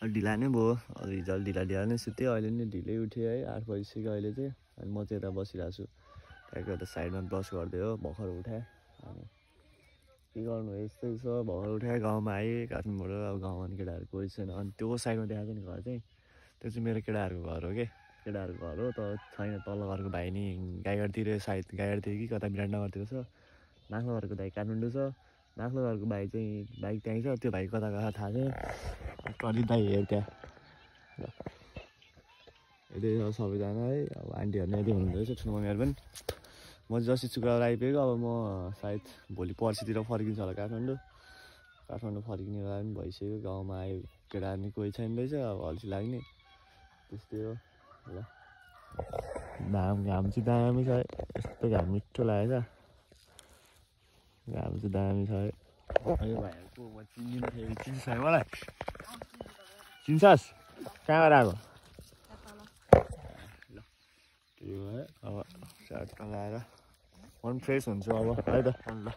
ढिला नै भयो रिजल्ट ढिला नै सुत्यो अहिले नि ढिलै उठ्यो है 8 बजिसक्यो अहिले चाहिँ अनि म चाहिँ यता बसिरहेको छु त्यहाँको यता साइडमा ब्रस गर्दै हो भर्खर उठाएँ अनि के गर्नु यस्तै छ भर्खर उठाएँ गाउँमा आएँ काठमाडौँबाट अब गाउँमा केटाहरू कोही छैन अनि त्यो साइडमा देखाएको नि घर चाहिँ त्यो चाहिँ मेरो केटाहरूको घर हो के केटाहरूको घर हो तर छैन तल्लो घरको भाइ नि गाईघाटतिर सायद गाईघाटतिर कि कता विराटनगरतिर छ माथिल्लो घरको भाइ काठमाडौँ छ माथिल्लो घरको भाइ चाहिँ बाइक त्यहीँ छ त्यो भाइ कता गएको थाहा छैन प्रदीप दाइ हेर त्यहाँ यतै छ सबैजना है अब आन्टीहरू यतै हुनुहुँदो रहेछ ठुलो मम्मीहरू पनि म जति शुक्रबार आइपुगेको अब म सायद भोलि पर्सितिर फर्किन्छु होला काठमाडौँ फर्किने बेला पनि भइसक्यो गाउँमा आयो केटाहरू नि कोही छैन रहेछ अब अल्छी लाग्ने त्यस्तै हो ल घाम चाहिँ दामी छ है यस्तो घाम मिठो लागेछ घाम चाहिँ दामी छ है यो भाइहरूको म चिन्दिनँ फेरि चिन्छ मलाई चिन्छस् कहाँबाट आएको ल त्यो है अब स्याट लगाएर म पनि फ्रेस हुन्छु अब है त ल